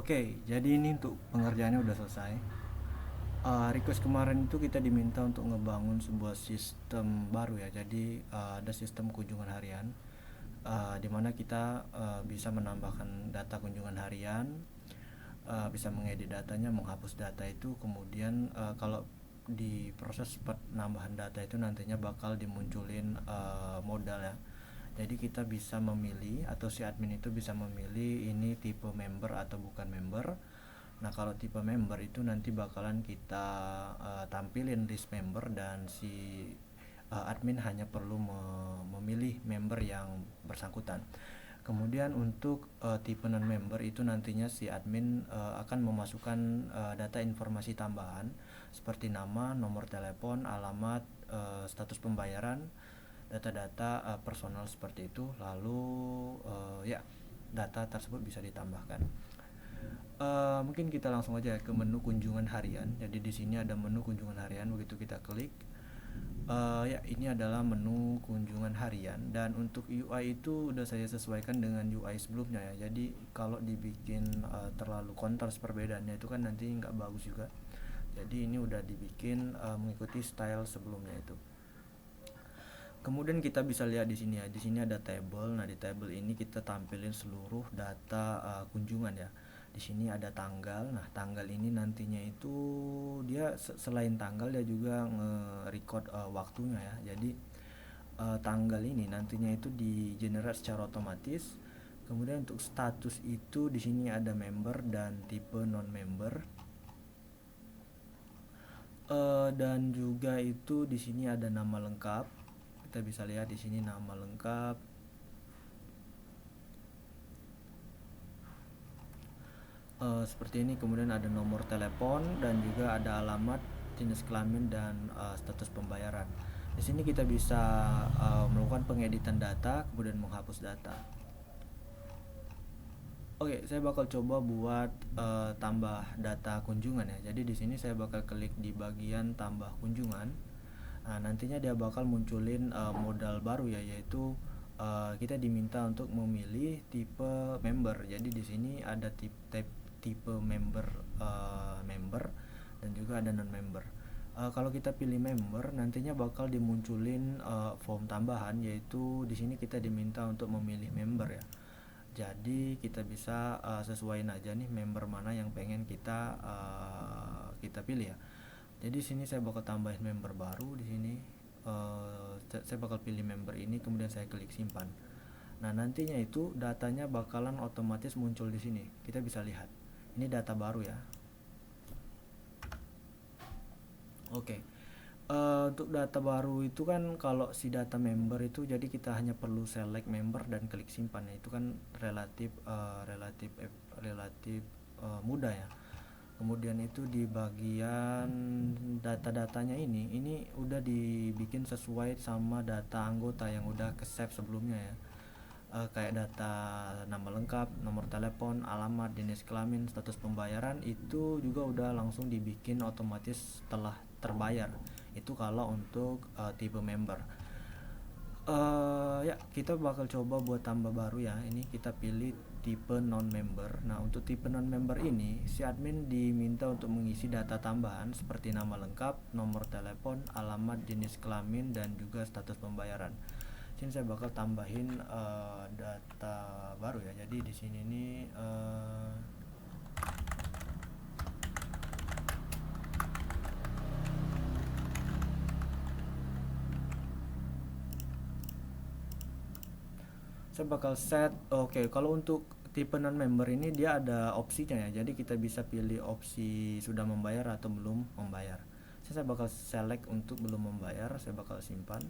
Oke, jadi ini untuk pengerjaannya udah selesai. Request kemarin itu kita diminta untuk ngebangun sebuah sistem baru ya. Jadi ada sistem kunjungan harian, di mana kita bisa menambahkan data kunjungan harian, bisa mengedit datanya, menghapus data itu. Kemudian kalau di proses penambahan data itu nantinya bakal dimunculin modal ya. Jadi kita bisa memilih, atau si admin itu bisa memilih ini tipe member atau bukan member. Nah, kalau tipe member itu nanti bakalan kita tampilin list member, dan si admin hanya perlu memilih member yang bersangkutan. Kemudian untuk tipe non member itu nantinya si admin akan memasukkan data informasi tambahan seperti nama, nomor telepon, alamat, status pembayaran, data-data personal seperti itu. Lalu ya, data tersebut bisa ditambahkan. Mungkin kita langsung aja ke menu kunjungan harian. Jadi di sini ada menu kunjungan harian. Begitu kita klik, ya ini adalah menu kunjungan harian. Dan untuk UI itu udah saya sesuaikan dengan UI sebelumnya ya. Jadi kalau dibikin terlalu kontras perbedaannya itu kan nanti nggak bagus juga. Jadi ini udah dibikin mengikuti style sebelumnya itu. Kemudian kita bisa lihat di sini ya. Di sini ada table. Nah, di table ini kita tampilin seluruh data kunjungan ya. Di sini ada tanggal. Nah, tanggal ini nantinya itu dia selain tanggal dia juga nge-record waktunya ya. Jadi tanggal ini nantinya itu di generate secara otomatis. Kemudian untuk status itu di sini ada member dan tipe non member. Dan juga itu di sini ada nama lengkap. Kita bisa lihat di sini nama lengkap. Seperti ini. Kemudian ada nomor telepon dan juga ada alamat, jenis kelamin, dan status pembayaran. Di sini kita bisa melakukan pengeditan data, kemudian menghapus data. Oke, saya bakal coba buat tambah data kunjungan ya. Jadi di sini saya bakal klik di bagian tambah kunjungan. Nah, nantinya dia bakal munculin modal baru ya, yaitu kita diminta untuk memilih tipe member. Jadi di sini ada tipe member, member, dan juga ada non member. Kalau kita pilih member, nantinya bakal dimunculin form tambahan, yaitu di sini kita diminta untuk memilih member ya. Jadi kita bisa sesuaiin aja nih member mana yang pengen kita pilih ya. Jadi sini saya bakal tambahin member baru di sini. Saya bakal pilih member ini, kemudian saya klik simpan. Nah, nantinya itu datanya bakalan otomatis muncul di sini. Kita bisa lihat. Ini data baru ya. Oke. Untuk data baru itu kan kalau si data member itu, jadi kita hanya perlu select member dan klik simpan ya. Itu kan relatif mudah ya. Kemudian itu di bagian data-datanya ini udah dibikin sesuai sama data anggota yang udah ke save sebelumnya ya. Kayak data nama lengkap, nomor telepon, alamat, jenis kelamin, status pembayaran itu juga udah langsung dibikin otomatis setelah terbayar. Itu kalau untuk tipe member. Ya, kita bakal coba buat tambah baru ya. Ini kita pilih tipe non member. Nah, untuk tipe non member ini si admin diminta untuk mengisi data tambahan seperti nama lengkap, nomor telepon, alamat, jenis kelamin, dan juga status pembayaran. Sini saya bakal tambahin data baru ya. Jadi di sini nih saya bakal set. Oke, kalau untuk tipe non member ini dia ada opsinya ya. Jadi kita bisa pilih opsi sudah membayar atau belum membayar. Saya bakal select untuk belum membayar. Saya bakal simpan.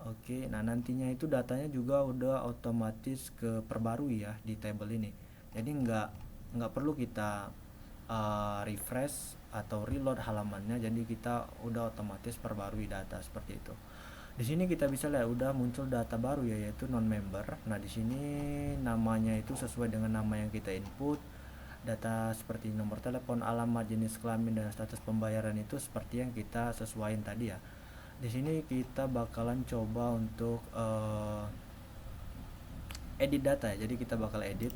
Oke, nah nantinya itu datanya juga udah otomatis ke perbarui ya di table ini. Jadi nggak perlu kita refresh atau reload halamannya. Jadi kita udah otomatis perbarui data seperti itu. Di sini kita bisa lihat udah muncul data baru ya, yaitu non member. Nah, di sini namanya itu sesuai dengan nama yang kita input. Data seperti nomor telepon, alamat, jenis kelamin, dan status pembayaran itu seperti yang kita sesuaiin tadi ya. Di sini kita bakalan coba untuk edit data ya. Jadi kita bakal edit.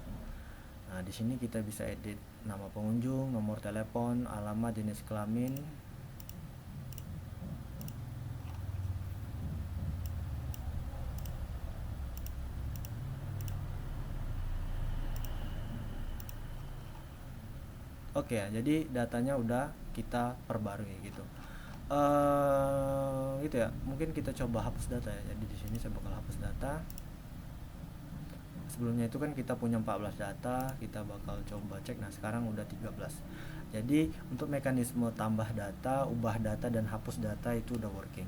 Nah, di sini kita bisa edit nama pengunjung, nomor telepon, alamat, jenis kelamin. Oke ya, jadi datanya udah kita perbarui gitu. Gitu ya. Mungkin kita coba hapus data ya. Jadi di sini saya bakal hapus data. Sebelumnya itu kan kita punya 14 data, kita bakal coba cek. Nah, sekarang udah 13. Jadi untuk mekanisme tambah data, ubah data, dan hapus data itu udah working.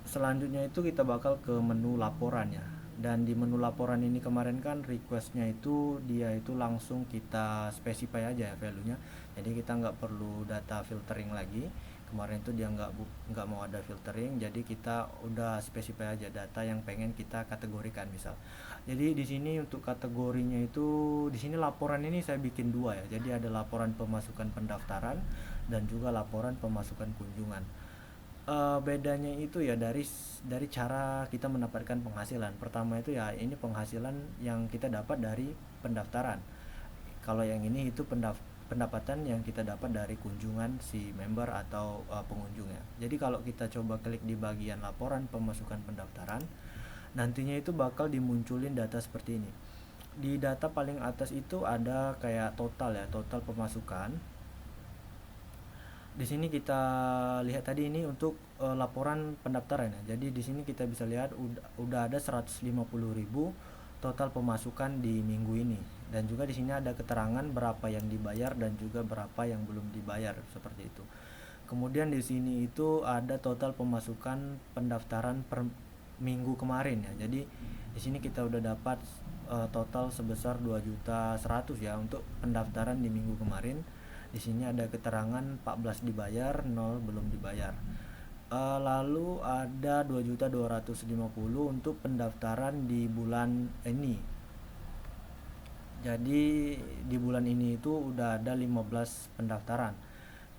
Selanjutnya itu kita bakal ke menu laporan ya. Dan di menu laporan ini kemarin kan requestnya itu dia itu langsung kita specify aja ya value-nya. Jadi kita nggak perlu data filtering lagi. Kemarin itu dia nggak mau ada filtering, jadi kita udah specify aja data yang pengen kita kategorikan misal. Jadi di sini untuk kategorinya itu di sini laporan ini saya bikin dua ya. Jadi ada laporan pemasukan pendaftaran dan juga laporan pemasukan kunjungan. Bedanya itu ya dari cara kita mendapatkan penghasilan. Pertama itu ya ini penghasilan yang kita dapat dari pendaftaran. Kalau yang ini itu pendapatan yang kita dapat dari kunjungan si member atau pengunjungnya. Jadi kalau kita coba klik di bagian laporan pemasukan pendaftaran, nantinya itu bakal dimunculin data seperti ini. Di data paling atas itu ada kayak total ya, total pemasukan. Di sini kita lihat tadi ini untuk laporan pendaftaran ya. Jadi di sini kita bisa lihat udah ada 150.000 total pemasukan di minggu ini. Dan juga di sini ada keterangan berapa yang dibayar dan juga berapa yang belum dibayar seperti itu. Kemudian di sini itu ada total pemasukan pendaftaran per minggu kemarin ya. Jadi di sini kita udah dapat total sebesar 2.100.000 ya untuk pendaftaran di minggu kemarin. Di sini ada keterangan 14 dibayar, 0 belum dibayar. Lalu ada 2.250.000 untuk pendaftaran di bulan ini. Jadi di bulan ini itu udah ada 15 pendaftaran.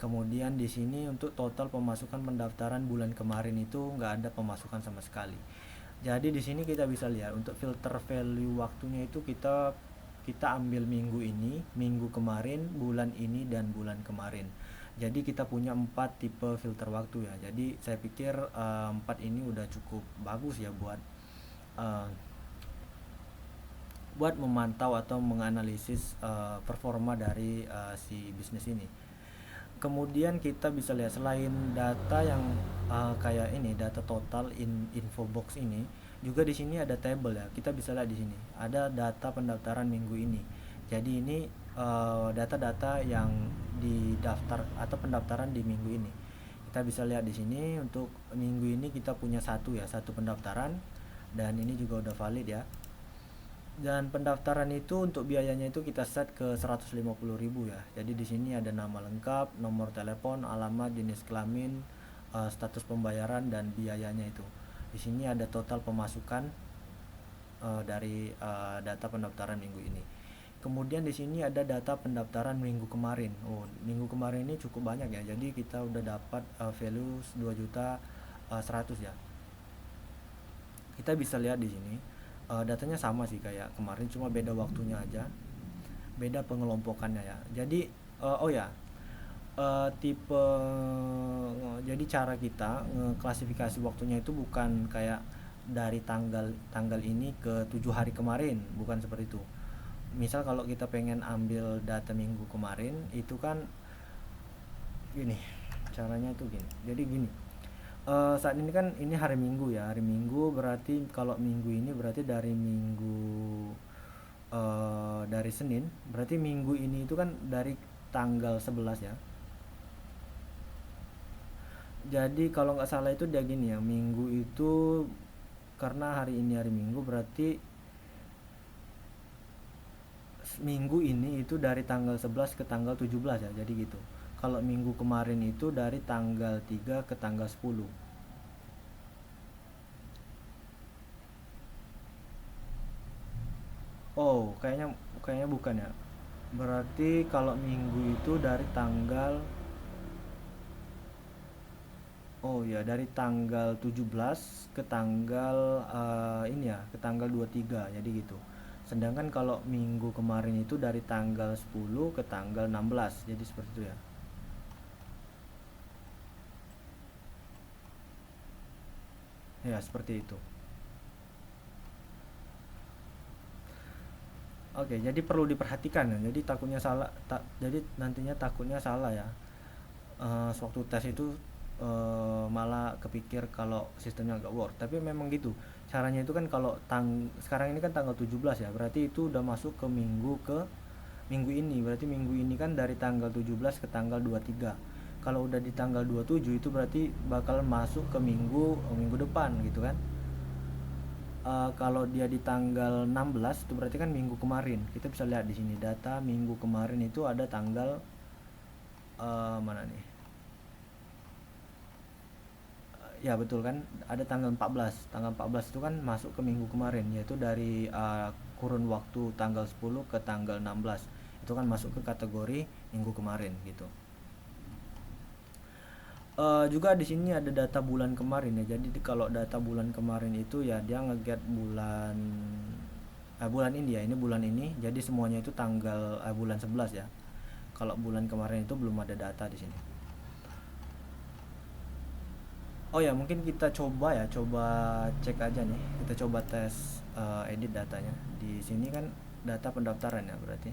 Kemudian di sini untuk total pemasukan pendaftaran bulan kemarin itu nggak ada pemasukan sama sekali. Jadi di sini kita bisa lihat untuk filter value waktunya itu kita ambil minggu ini, minggu kemarin, bulan ini, dan bulan kemarin. Jadi kita punya 4 tipe filter waktu ya. Jadi saya pikir 4 ini udah cukup bagus ya buat memantau atau menganalisis performa dari si bisnis ini. Kemudian kita bisa lihat selain data yang kayak ini, data total info box ini, juga di sini ada table ya. Kita bisa lihat di sini ada data pendaftaran minggu ini. Jadi ini data-data yang didaftar atau pendaftaran di minggu ini. Kita bisa lihat di sini untuk minggu ini kita punya satu pendaftaran, dan ini juga udah valid ya. Dan pendaftaran itu untuk biayanya itu kita set ke 150.000 ya. Jadi di sini ada nama lengkap, nomor telepon, alamat, jenis kelamin, status pembayaran, dan biayanya itu. Di sini ada total pemasukan dari data pendaftaran minggu ini. Kemudian di sini ada data pendaftaran minggu kemarin. Minggu kemarin ini cukup banyak ya. Jadi kita udah dapat value 2.100.000 ya. Kita bisa lihat di sini datanya sama sih kayak kemarin, cuma beda waktunya aja, beda pengelompokannya ya. Jadi tipe jadi cara kita klasifikasi waktunya itu bukan kayak dari tanggal ini ke 7 hari kemarin, bukan seperti itu. Misal kalau kita pengen ambil data minggu kemarin itu kan gini caranya itu gini. Jadi gini, saat ini kan ini hari Minggu ya. Hari Minggu berarti kalau minggu ini berarti dari dari Senin, berarti minggu ini itu kan dari tanggal 11 ya. Jadi kalau nggak salah itu dia gini ya, minggu itu karena hari ini hari Minggu berarti minggu ini itu dari tanggal 11 ke tanggal 17 ya. Jadi gitu. Kalau minggu kemarin itu dari tanggal 3 ke tanggal 10. Kayaknya bukan ya. Berarti kalau minggu itu dari tanggal dari tanggal 17 ke tanggal ini ya, ke tanggal 23. Jadi gitu. Sedangkan kalau minggu kemarin itu dari tanggal 10 ke tanggal 16, jadi seperti itu ya. Ya, seperti itu. Oke, jadi perlu diperhatikan ya. Jadi takutnya salah, jadi nantinya takutnya salah ya. Sewaktu tes itu malah kepikir kalau sistemnya agak work. Tapi memang gitu. Caranya itu kan kalau sekarang ini kan tanggal 17 ya. Berarti itu udah masuk ke minggu ini. Berarti minggu ini kan dari tanggal 17 ke tanggal 23. Kalau udah di tanggal 27 itu berarti bakal masuk ke minggu depan gitu kan. Kalau dia di tanggal 16 itu berarti kan minggu kemarin. Kita bisa lihat di sini data minggu kemarin itu ada tanggal mana nih? Ya betul kan, ada tanggal 14. Tanggal 14 itu kan masuk ke minggu kemarin, yaitu dari kurun waktu tanggal 10 ke tanggal 16. Itu kan masuk ke kategori minggu kemarin gitu. Juga di sini ada data bulan kemarin ya. Jadi kalau data bulan kemarin itu ya dia nge-get bulan ini ya. Ini bulan ini. Jadi semuanya itu tanggal bulan 11 ya. Kalau bulan kemarin itu belum ada data di sini. Oh ya, mungkin kita coba ya, coba cek aja nih. Kita coba tes edit datanya. Di sini kan data pendaftaran ya berarti.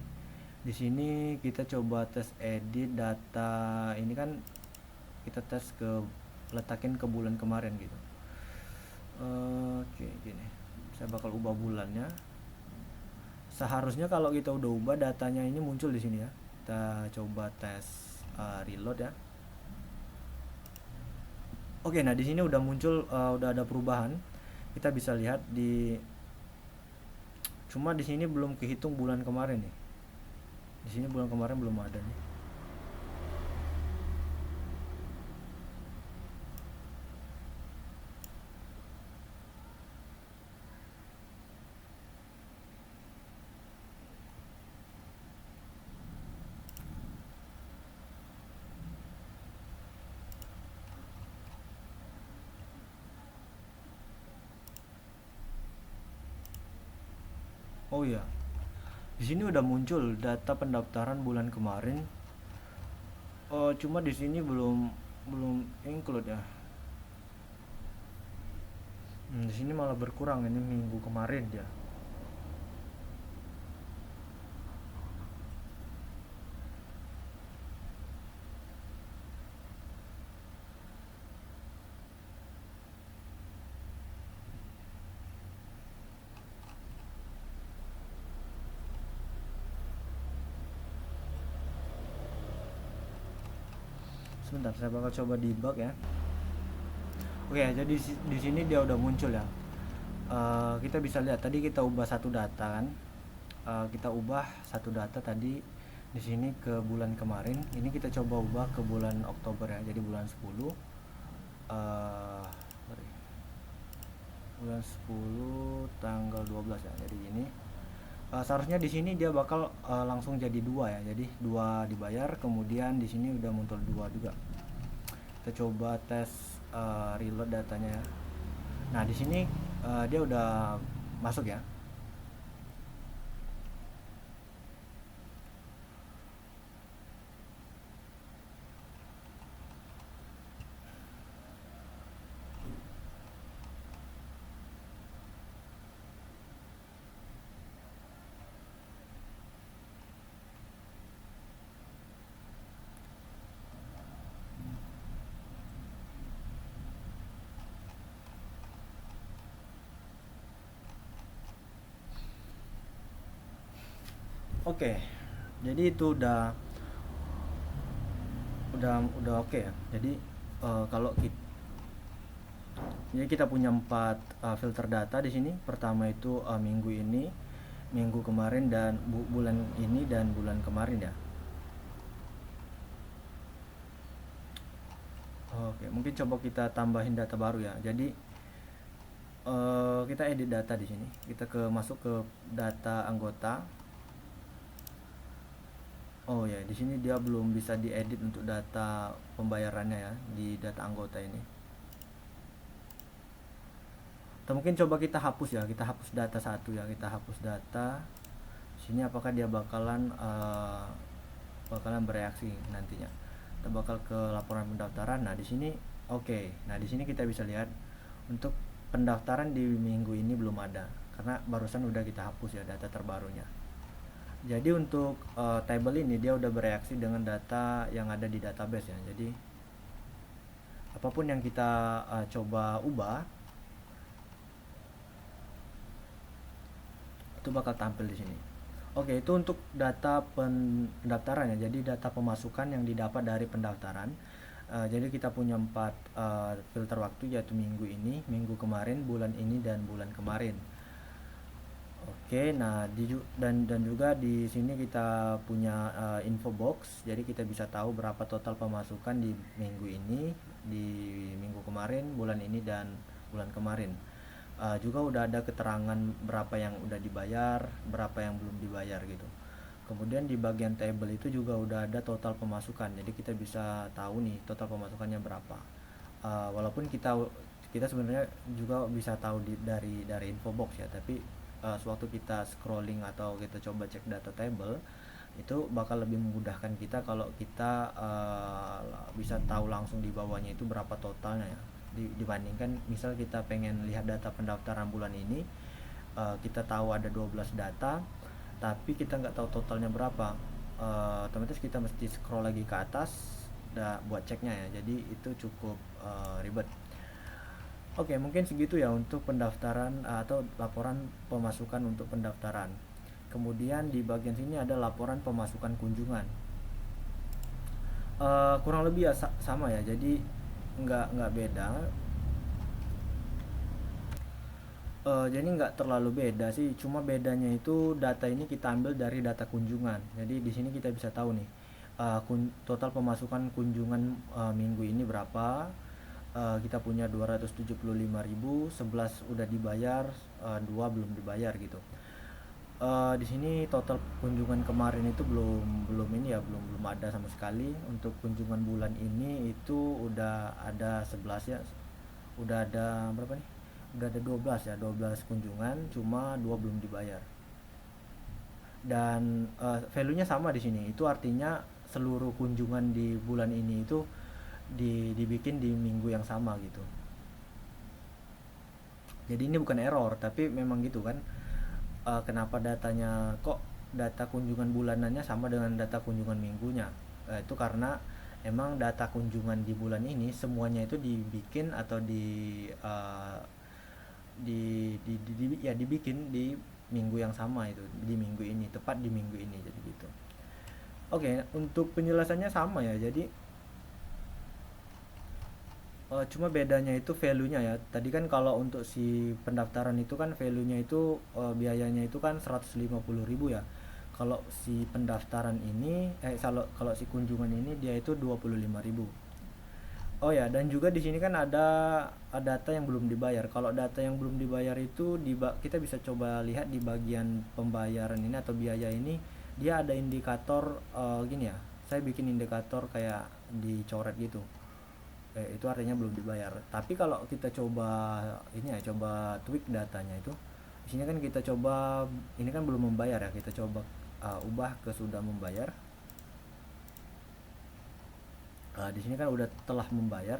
Di sini kita coba tes edit data ini kan kita tes letakin ke bulan kemarin gitu. Oke, gini. Saya bakal ubah bulannya. Seharusnya kalau kita udah ubah datanya ini muncul di sini ya. Kita coba tes reload ya. Oke, nah di sini udah muncul, udah ada perubahan. Kita bisa lihat cuma di sini belum kehitung bulan kemarin nih. Di sini bulan kemarin belum ada nih. Oh iya, di sini udah muncul data pendaftaran bulan kemarin. Oh, cuma di sini belum belum include ya. Di sini malah berkurang ini minggu kemarin dia. Sebentar, saya bakal coba debug ya. Oke, jadi di sini dia udah muncul ya. Kita bisa lihat tadi kita ubah satu data kan. Kita ubah satu data tadi di sini ke bulan kemarin. Ini kita coba ubah ke bulan Oktober ya. Jadi bulan 10. Sorry. Bulan 10 tanggal 12 ya. Jadi ini seharusnya di sini dia bakal langsung jadi dua ya. Jadi dua dibayar, kemudian di sini udah muncul dua juga. Kita coba tes reload datanya ya. Nah di sini dia udah masuk ya. Oke, jadi itu udah oke ya. Jadi kalau kita jadi kita punya 4 filter data di sini. Pertama itu minggu ini, minggu kemarin, dan bulan ini dan bulan kemarin ya. Oke, mungkin coba kita tambahin data baru ya. Jadi kita edit data di sini. Kita masuk ke data anggota. Oh ya, di sini dia belum bisa diedit untuk data pembayarannya ya di data anggota ini. atau mungkin coba kita hapus ya, kita hapus data satu ya, kita hapus data sini, apakah dia bakalan bereaksi nantinya. Kita bakal ke laporan pendaftaran. Nah di sini oke. Nah di sini kita bisa lihat untuk pendaftaran di minggu ini belum ada karena barusan udah kita hapus ya data terbarunya. Jadi untuk table ini dia udah bereaksi dengan data yang ada di database ya. Jadi apapun yang kita coba ubah itu bakal tampil di sini. Oke, itu untuk data pendaftaran ya. Jadi data pemasukan yang didapat dari pendaftaran. Jadi kita punya 4 filter waktu, yaitu minggu ini, minggu kemarin, bulan ini, dan bulan kemarin. Oke, nah dan juga di sini kita punya info box. Jadi kita bisa tahu berapa total pemasukan di minggu ini, di minggu kemarin, bulan ini, dan bulan kemarin. Juga udah ada keterangan berapa yang udah dibayar, berapa yang belum dibayar gitu. Kemudian di bagian table itu juga udah ada total pemasukan, jadi kita bisa tahu nih total pemasukannya berapa. Walaupun kita sebenarnya juga bisa tahu dari info box ya, tapi sewaktu kita scrolling atau kita coba cek data table itu bakal lebih memudahkan kita kalau kita bisa tahu langsung di bawahnya itu berapa totalnya ya. Dibandingkan misal kita pengen lihat data pendaftaran bulan ini, kita tahu ada 12 data tapi kita nggak tahu totalnya berapa, otomatis kita mesti scroll lagi ke atas buat ceknya ya. Jadi itu cukup ribet. Oke, mungkin segitu ya untuk pendaftaran atau laporan pemasukan untuk pendaftaran. Kemudian di bagian sini ada laporan pemasukan kunjungan. Kurang lebih ya sama ya, jadi nggak beda. Jadi nggak terlalu beda sih, cuma bedanya itu data ini kita ambil dari data kunjungan. Jadi di sini kita bisa tahu nih total pemasukan kunjungan minggu ini berapa. Kita punya 275.000, 11 udah dibayar, 2 belum dibayar gitu. Di sini total kunjungan kemarin itu belum ini ya, belum ada sama sekali. Untuk kunjungan bulan ini itu udah ada 11 ya. Udah ada berapa nih? Udah ada 12 ya, 12 kunjungan, cuma 2 belum dibayar. Dan value-nya sama di sini. Itu artinya seluruh kunjungan di bulan ini itu dibikin di minggu yang sama gitu. Jadi ini bukan error, tapi memang gitu kan. Kenapa datanya kok data kunjungan bulanannya sama dengan data kunjungan minggunya? Itu karena emang data kunjungan di bulan ini semuanya itu dibikin atau dibikin di minggu yang sama, itu di minggu ini, tepat di minggu ini, jadi gitu. Oke, untuk penjelasannya sama ya. Jadi cuma bedanya itu value-nya ya. Tadi kan kalau untuk si pendaftaran itu kan value-nya itu biayanya itu kan 150.000 ya. Kalau si pendaftaran ini kalau si kunjungan ini dia itu 25.000. Oh ya, dan juga di sini kan ada data yang belum dibayar. Kalau data yang belum dibayar itu kita bisa coba lihat di bagian pembayaran ini atau biaya ini, dia ada indikator gini ya. Saya bikin indikator kayak dicoret gitu. Itu artinya belum dibayar. Tapi kalau kita coba ini ya, coba tweak datanya itu, di sini kan kita coba, ini kan belum membayar ya, kita coba ubah ke sudah membayar. Di sini kan udah telah membayar,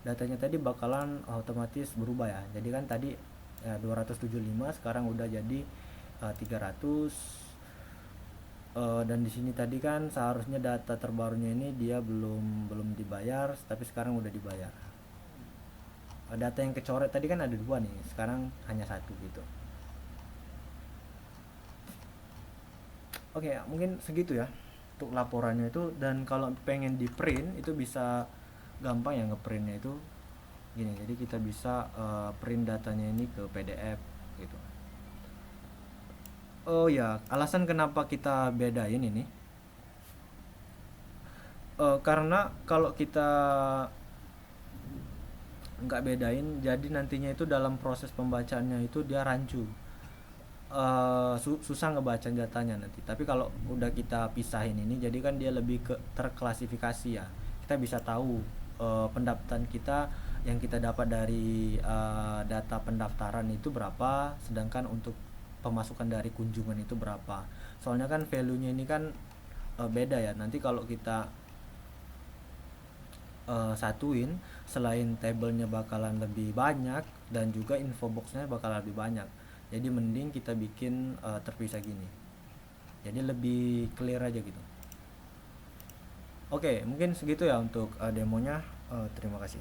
datanya tadi bakalan otomatis berubah ya. Jadi kan tadi 275 sekarang udah jadi 300. Dan di sini tadi kan seharusnya data terbarunya ini dia belum dibayar, tapi sekarang udah dibayar. Data yang kecoret tadi kan ada 2 nih, sekarang hanya 1 gitu. Oke, mungkin segitu ya untuk laporannya itu. Dan kalau pengen di print itu bisa gampang ya, ngeprintnya itu gini. Jadi kita bisa print datanya ini ke PDF gitu. Oh ya, alasan kenapa kita bedain ini karena kalau kita nggak bedain, jadi nantinya itu dalam proses pembacaannya itu dia rancu, susah ngebaca datanya nanti. Tapi kalau udah kita pisahin ini, jadi kan dia lebih ke terklasifikasi ya. Kita bisa tahu pendapatan kita yang kita dapat dari data pendaftaran itu berapa, sedangkan untuk pemasukan dari kunjungan itu berapa. Soalnya kan value-nya ini kan beda ya. Nanti kalau kita satuin, selain tabelnya bakalan lebih banyak dan juga info boxnya bakalan lebih banyak. Jadi mending kita bikin terpisah gini. Jadi lebih clear aja gitu. Oke, mungkin segitu ya untuk demonya. Terima kasih.